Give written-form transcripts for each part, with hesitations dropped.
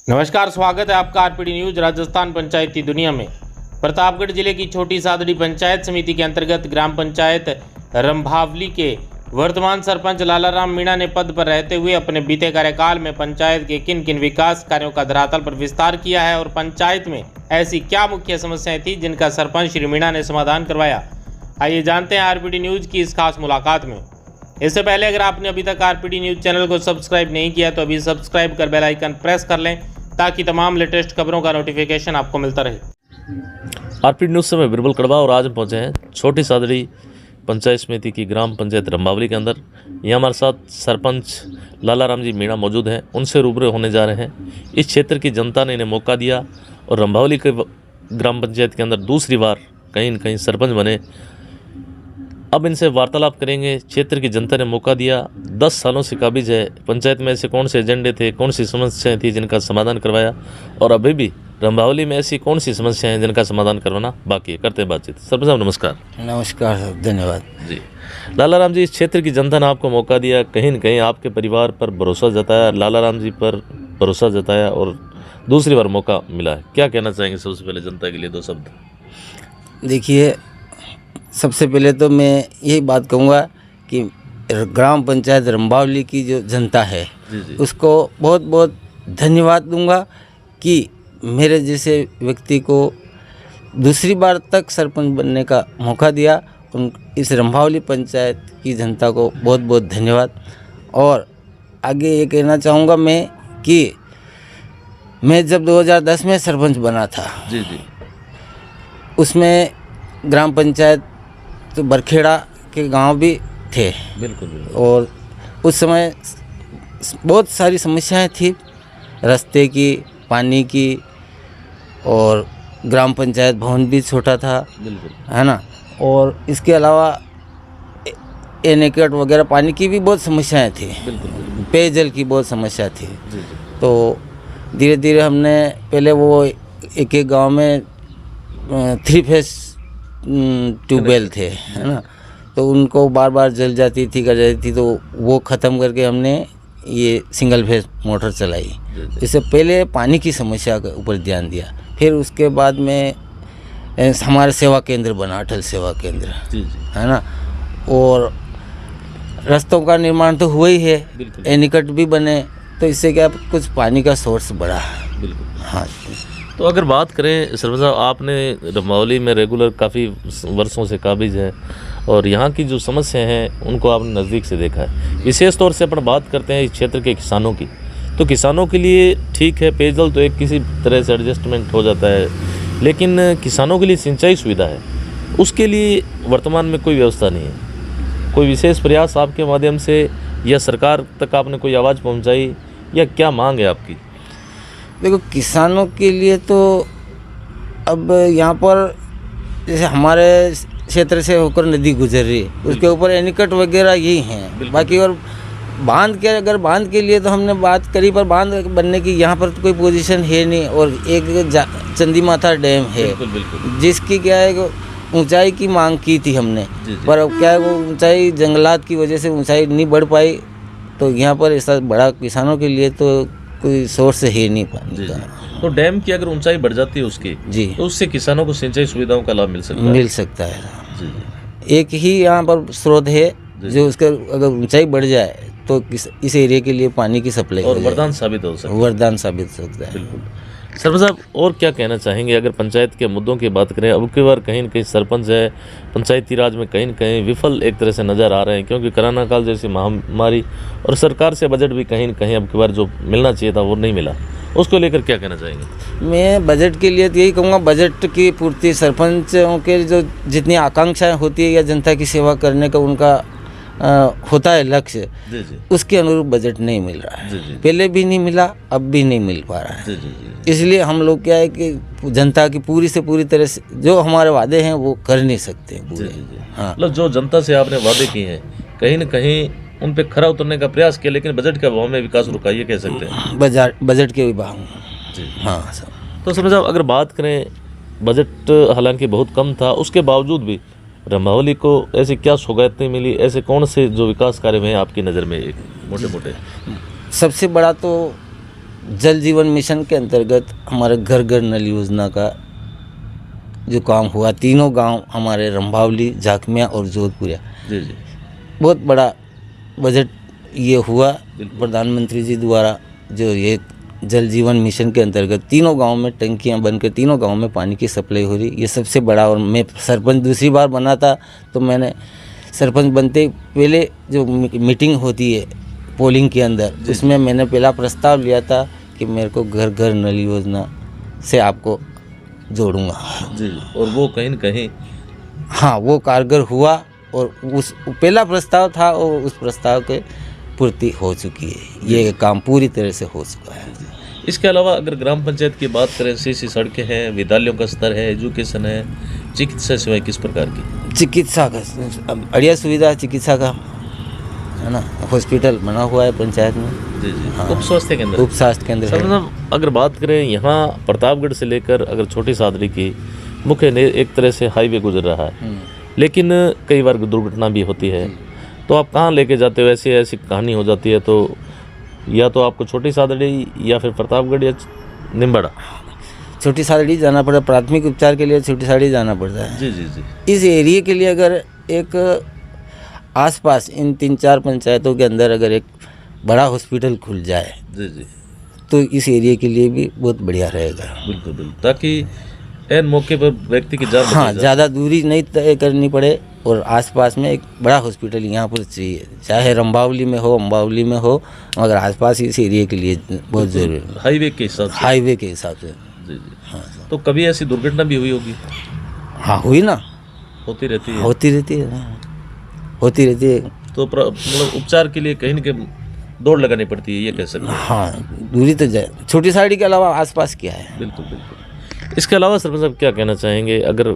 नमस्कार, स्वागत है आपका आरपीडी न्यूज राजस्थान पंचायती दुनिया में। प्रतापगढ़ जिले की छोटी सादड़ी पंचायत समिति के अंतर्गत ग्राम पंचायत रंभावली के वर्तमान सरपंच लालाराम मीणा ने पद पर रहते हुए अपने बीते कार्यकाल में पंचायत के किन किन विकास कार्यों का धरातल पर विस्तार किया है और पंचायत में ऐसी क्या मुख्य समस्याएं थी जिनका सरपंच श्री मीणा ने समाधान करवाया। आइए जानते हैं आरपीडी न्यूज की इस खास मुलाकात में। इससे पहले अगर आपने अभी तक आरपीडी न्यूज चैनल को सब्सक्राइब नहीं किया तो अभी सब्सक्राइब कर बेल आइकन प्रेस कर लें ताकि तमाम लेटेस्ट खबरों का नोटिफिकेशन आपको मिलता रहे। आरपीडी न्यूज़ से मैं बिरबल कड़वा और आज हम पहुँचे हैं छोटी सादड़ी पंचायत समिति की ग्राम पंचायत रंभावली के अंदर। यहाँ हमारे साथ सरपंच लालाराम जी मीणा मौजूद हैं, उनसे रूबरू होने जा रहे हैं। इस क्षेत्र की जनता ने इन्हें मौका दिया और रंभावली के ग्राम पंचायत के अंदर दूसरी बार कहीं न कहीं सरपंच बने। अब इनसे वार्तालाप करेंगे। क्षेत्र की जनता ने मौका दिया, 10 सालों से काबिज है। पंचायत में ऐसे कौन से एजेंडे थे, कौन सी समस्याएं थी जिनका समाधान करवाया और अभी भी रंभावली में ऐसी कौन सी समस्याएं हैं जिनका समाधान करवाना बाकी है। करते हैं बातचीत। सरपंच साहब नमस्कार। नमस्कार सर, धन्यवाद जी। लालाराम जी, इस क्षेत्र की जनता ने आपको मौका दिया, कहीं न कहीं आपके परिवार पर भरोसा जताया, लालाराम जी पर भरोसा जताया और दूसरी बार मौका मिला है। क्या कहना चाहेंगे सबसे पहले जनता के लिए 2 शब्द? देखिए, सबसे पहले तो मैं यही बात कहूँगा कि ग्राम पंचायत रंभावली की जो जनता है जी। उसको बहुत बहुत धन्यवाद दूंगा कि मेरे जैसे व्यक्ति को दूसरी बार तक सरपंच बनने का मौका दिया। इस रंभावली पंचायत की जनता को बहुत बहुत धन्यवाद। और आगे ये कहना चाहूँगा मैं कि मैं जब 2010 में सरपंच बना था जी, उसमें ग्राम पंचायत तो बरखेड़ा के गांव भी थे। बिल्कुल। और उस समय बहुत सारी समस्याएं थी, रास्ते की, पानी की, और ग्राम पंचायत भवन भी छोटा था, बिल्कुल है ना। और इसके अलावा एनेकट वगैरह पानी की भी बहुत समस्याएं थी, बिल्कुल। पेयजल की बहुत समस्या थी। जी। तो धीरे धीरे हमने पहले वो एक एक गांव में 3 फेस ट्यूबवेल थे, है ना, तो उनको बार बार जल जाती थी, कर जाती थी, तो वो ख़त्म करके हमने ये सिंगल फेस मोटर चलाई। इससे पहले पानी की समस्या के ऊपर ध्यान दिया। फिर उसके बाद में हमारा सेवा केंद्र बना, अटल सेवा केंद्र, है ना। और रास्तों का निर्माण तो हुआ ही है, एनीकट भी बने, तो इससे क्या कुछ पानी का सोर्स बढ़ा। बिल्कुल। हाँ। तो अगर बात करें सरपंच साहब, आपने रंभावली में रेगुलर काफ़ी वर्षों से काबिज है और यहाँ की जो समस्याएं हैं उनको आपने नज़दीक से देखा है। विशेष तौर से अपन बात करते हैं इस क्षेत्र के किसानों की, तो किसानों के लिए ठीक है, पेयजल तो एक किसी तरह से एडजस्टमेंट हो जाता है, लेकिन किसानों के लिए सिंचाई सुविधा है, उसके लिए वर्तमान में कोई व्यवस्था नहीं है। कोई विशेष प्रयास आपके माध्यम से या सरकार तक आपने कोई आवाज़ पहुँचाई या क्या मांग है आपकी? देखो, किसानों के लिए तो अब यहाँ पर जैसे हमारे क्षेत्र से होकर नदी गुजर रही है, उसके ऊपर एनीकट वगैरह यही हैं। बाकी और बांध के, अगर बांध के लिए तो हमने बात करी, पर बांध बनने की यहाँ पर तो कोई पोजीशन है नहीं। और एक चंदी माथा डैम है, जिसकी क्या है ऊंचाई की मांग की थी हमने, पर अब क्या है वो ऊंचाई जंगलात की वजह से ऊंचाई नहीं बढ़ पाई। तो यहाँ पर ऐसा बड़ा किसानों के लिए तो कोई सोर्स है नहीं पानी का। तो डैम की अगर ऊंचाई बढ़ जाती है उसकी, जी, तो उससे किसानों को सिंचाई सुविधाओं का लाभ मिल सकता है। जी। एक ही यहाँ पर स्रोत है जो उसका अगर ऊंचाई बढ़ जाए तो इस एरिया के लिए पानी की सप्लाई और वरदान साबित हो सकता है। वरदान साबित हो सकता है। बिल्कुल। सरपंच साहब, और क्या कहना चाहेंगे अगर पंचायत के मुद्दों की बात करें? अब की बार कहीं न कहीं सरपंच है पंचायती राज में कहीं न कहीं विफल एक तरह से नज़र आ रहे हैं, क्योंकि कोरोना काल जैसी महामारी और सरकार से बजट भी कहीं न कहीं अब की बार जो मिलना चाहिए था वो नहीं मिला। उसको लेकर क्या कहना चाहेंगे? मैं बजट के लिए तो यही कहूँगा, बजट की पूर्ति, सरपंचों के जो जितनी आकांक्षाएँ होती है या जनता की सेवा करने का उनका होता है लक्ष्य, उसके अनुरूप बजट नहीं मिल रहा है। पहले भी नहीं मिला, अब भी नहीं मिल पा रहा है। इसलिए हम लोग क्या है कि जनता की पूरी से पूरी तरह से जो हमारे वादे हैं वो कर नहीं सकते पूरे। हाँ, मतलब जो जनता से आपने वादे किए हैं कहीं न कहीं उन पे खरा उतरने का प्रयास किया, लेकिन बजट के अभाव में विकास रुका, ये कह सकते हैं। बजट के अभाव में। हाँ सर। तो समझ अगर बात करें, बजट हालांकि बहुत कम था, उसके बावजूद भी रंभावली को ऐसी क्या सौगातें मिली, ऐसे कौन से जो विकास कार्य में आपकी नज़र में एक मोटे मोटे? सबसे बड़ा तो जल जीवन मिशन के अंतर्गत हमारे घर घर नल योजना का जो काम हुआ, तीनों गांव हमारे रंभावली, झाकमिया और जोधपुरिया, जी जी बहुत बड़ा बजट ये हुआ प्रधानमंत्री जी द्वारा। जो ये जल जीवन मिशन के अंतर्गत तीनों गांव में टंकियां बनकर तीनों गांव में पानी की सप्लाई हो रही, ये सबसे बड़ा। और मैं सरपंच दूसरी बार बना था, तो मैंने सरपंच बनते पहले जो मीटिंग होती है पोलिंग के अंदर, उसमें मैंने पहला प्रस्ताव लिया था कि मेरे को घर घर नल योजना से आपको जोड़ूंगा। जी। और वो कहीं न कहीं हाँ, वो कारगर हुआ और उस पहला प्रस्ताव था और उस प्रस्ताव के पूर्ति हो चुकी है। ये काम पूरी तरह से हो चुका है। इसके अलावा अगर ग्राम पंचायत की बात करें, सीसी सड़कें हैं, विद्यालयों का स्तर है, एजुकेशन है, चिकित्सा सेवाएं किस प्रकार की? चिकित्सा का बढ़िया सुविधा है, चिकित्सा का है ना, हॉस्पिटल बना हुआ है पंचायत में। जी जी। हाँ। उप स्वास्थ्य केंद्र, उप स्वास्थ्य केंद्र सर है। मतलब अगर बात करें यहाँ प्रतापगढ़ से लेकर अगर छोटी सादड़ी की मुख्य एक तरह से हाईवे गुजर रहा है, लेकिन कई बार दुर्घटना भी होती है, तो आप कहाँ लेके जाते हो? ऐसी ऐसी कहानी हो जाती है तो या तो आपको छोटी सादड़ी या फिर प्रतापगढ़ या निम्बाड़ा? छोटी सादड़ी जाना पड़ता है, प्राथमिक उपचार के लिए छोटी सादड़ी जाना पड़ता है। जी जी जी। इस एरिया के लिए अगर एक आसपास इन 3-4 पंचायतों के अंदर अगर एक बड़ा हॉस्पिटल खुल जाए, जी जी, तो इस एरिया के लिए भी बहुत बढ़िया रहेगा। बिल्कुल बिल्कुल, ताकि एन मौके पर व्यक्ति की जान हाँ, ज़्यादा दूरी नहीं तय करनी पड़े और आसपास में एक बड़ा हॉस्पिटल यहाँ पर चाहिए, चाहे रंभावली में हो, अम्बावली में हो, मगर आसपास इस एरिया के लिए बहुत ज़रूरी है, हाईवे के हिसाब से। हाईवे के हिसाब से। जी जी। हाँ, तो कभी ऐसी दुर्घटना भी हुई होगी? हाँ, हुई ना, होती रहती है। होती रहती है, होती रहती है। तो मतलब उपचार के लिए कहीं न कहीं दौड़ लगानी पड़ती है, ये कह सकते हैं। हाँ, दूरी तो जाए, छोटी साड़ी के अलावा आसपास क्या है? बिल्कुल बिल्कुल। इसके अलावा सरपंच साहब क्या कहना चाहेंगे, अगर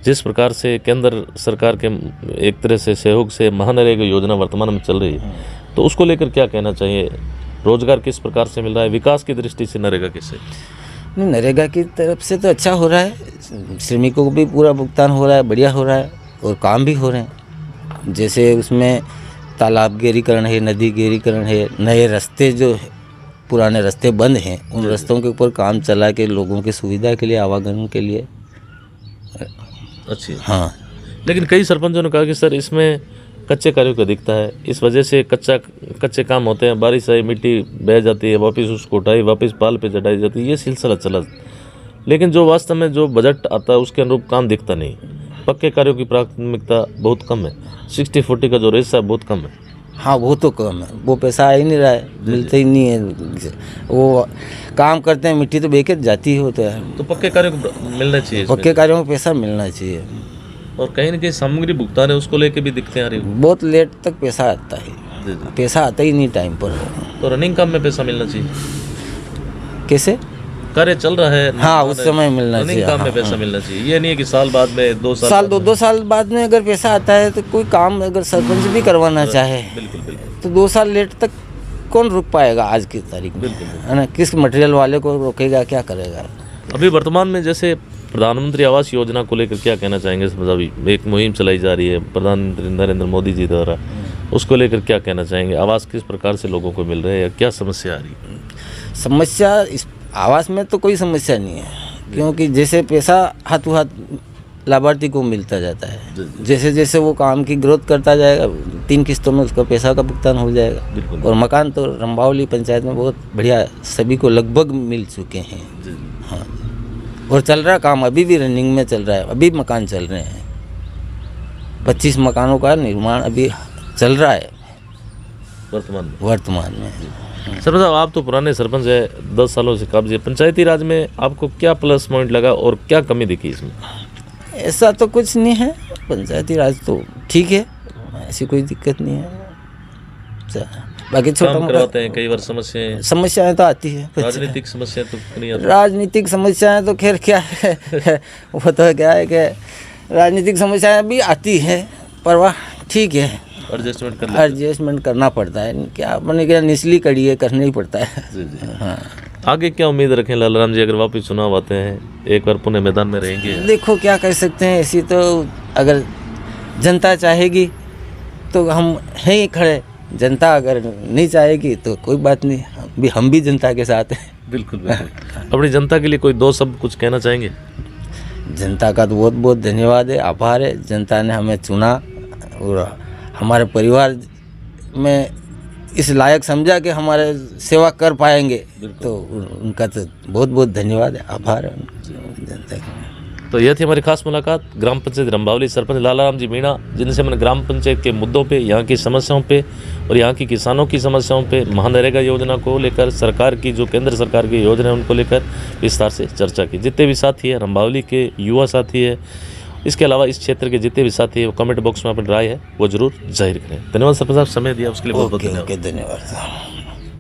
जिस प्रकार से केंद्र सरकार के एक तरह से सहयोग से महानरेगा योजना वर्तमान में चल रही है, तो उसको लेकर क्या कहना चाहिए? रोजगार किस प्रकार से मिल रहा है, विकास की दृष्टि से नरेगा कैसे? नहीं, नरेगा की तरफ से तो अच्छा हो रहा है, श्रमिकों को भी पूरा भुगतान हो रहा है, बढ़िया हो रहा है और काम भी हो रहे हैं। जैसे उसमें तालाब गहरीकरण है, नदी गहरीकरण है, नए रास्ते जो पुराने रास्ते बंद हैं उन रास्तों के ऊपर काम चला के लोगों की सुविधा के लिए, आवागमन के लिए। अच्छी। हाँ, लेकिन कई सरपंचों ने कहा कि सर इसमें कच्चे कार्यों का दिखता है, इस वजह से कच्चे काम होते हैं, बारिश आई मिट्टी बह जाती है, वापस उसको उठाई वापस पाल पे चढ़ाई जाती है, ये सिलसिला चला। लेकिन जो वास्तव में जो बजट आता है उसके अनुरूप काम दिखता नहीं। पक्के कार्यों की प्राथमिकता बहुत कम है, 60-40 का जो रेशा है बहुत कम है। हाँ, वो तो कम है, वो पैसा आ ही नहीं रहा है, मिलता ही नहीं है। वो काम करते हैं, मिट्टी तो बेके जाती होता है। तो पक्के कार्यों को मिलना चाहिए इसमें। पक्के कार्यों में पैसा मिलना चाहिए। और कहीं न कहीं सामग्री भुगतान है उसको लेके भी दिक्कतें आ रही हैं। बहुत लेट तक पैसा आता है, जी जी। पैसा आता ही नहीं टाइम पर। तो रनिंग काम में पैसा मिलना चाहिए, कैसे? कार्य चल रहा है। हाँ, उस समय मिलना रनिंग चाहिए। काम में हाँ, पैसा हाँ। मिलना चाहिए, ये नहीं है कि साल बाद में 2 साल साल 2 साल बाद में अगर पैसा आता है तो कोई काम अगर सरपंच भी करवाना चाहे बिल्कुल बिल्कुल तो 2 साल लेट तक कौन रुक पाएगा आज की तारीख में? बिल्कुल। है ना, किस मटेरियल वाले को रोकेगा, क्या करेगा? अभी वर्तमान में जैसे प्रधानमंत्री आवास योजना को लेकर क्या कहना चाहेंगे? अभी एक मुहिम चलाई जा रही है प्रधानमंत्री नरेंद्र मोदी जी द्वारा, उसको लेकर क्या कहना चाहेंगे? आवास किस प्रकार से लोगों को मिल रहे हैं या क्या समस्या आ रही है? समस्या इस आवास में तो कोई समस्या नहीं है, क्योंकि जैसे पैसा हाथों हाथ लाभार्थी को मिलता जाता है, जैसे जैसे वो काम की ग्रोथ करता जाएगा 3 किस्तों में उसका पैसा का भुगतान हो जाएगा। और मकान तो रंभावली पंचायत में बहुत बढ़िया सभी को लगभग मिल चुके हैं। हाँ, और चल रहा काम, अभी भी रनिंग में चल रहा है, अभी मकान चल रहे हैं। 25 मकानों का निर्माण अभी चल रहा है वर्तमान में। सरपंच साहब, आप तो पुराने सरपंच है, 10 सालों से काबिज है, पंचायती राज में आपको क्या प्लस पॉइंट लगा और क्या कमी दिखी इसमें? ऐसा तो कुछ नहीं है, पंचायती राज तो ठीक है, ऐसी कोई दिक्कत नहीं है। बाकी छोटा काम करवाते हैं, कई बार समस्याएं तो आती है। राजनीतिक समस्या तो नहीं आती। राजनीतिक समस्याएं तो खैर क्या है वो तो क्या है कि राजनीतिक समस्याएं भी आती है, पर वह ठीक है, एडजस्टमेंट करना पड़ता है। क्या अपने क्या निचली कड़ी है, करना ही पड़ता है। जी जी। हाँ, आगे क्या उम्मीद रखें लालाराम जी, अगर वापस चुनाव आते हैं एक बार पुणे मैदान में रहेंगे? देखो क्या कर सकते हैं, ऐसी तो अगर जनता चाहेगी तो हम हैं ही खड़े, जनता अगर नहीं चाहेगी तो कोई बात नहीं, हम भी हम भी जनता के साथ हैं। बिल्कुल बिल्कुल। अपनी जनता के लिए कोई दो शब्द कुछ कहना चाहेंगे? जनता का तो बहुत बहुत धन्यवाद है, आभार है। जनता ने हमें चुना और हमारे परिवार में इस लायक समझा कि हमारे सेवा कर पाएंगे, तो उनका तो बहुत बहुत धन्यवाद है, आभार है जनता का। तो यह थी हमारी खास मुलाकात ग्राम पंचायत रंभावली सरपंच लालाराम जी मीणा, जिनसे हमने ग्राम पंचायत के मुद्दों पे, यहाँ की समस्याओं पे और यहाँ की किसानों की समस्याओं पे, महानरेगा योजना को लेकर, सरकार की जो केंद्र सरकार की योजना है उनको लेकर विस्तार से चर्चा की। जितने भी साथी हैं, रंभावली के युवा साथी है, इसके अलावा इस क्षेत्र के जितने भी साथी हैं, वो कमेंट बॉक्स में अपनी राय है वो जरूर जाहिर करें। धन्यवाद सरपंच साहब, समय दिया उसके लिए बहुत बहुत ओके, धन्यवाद।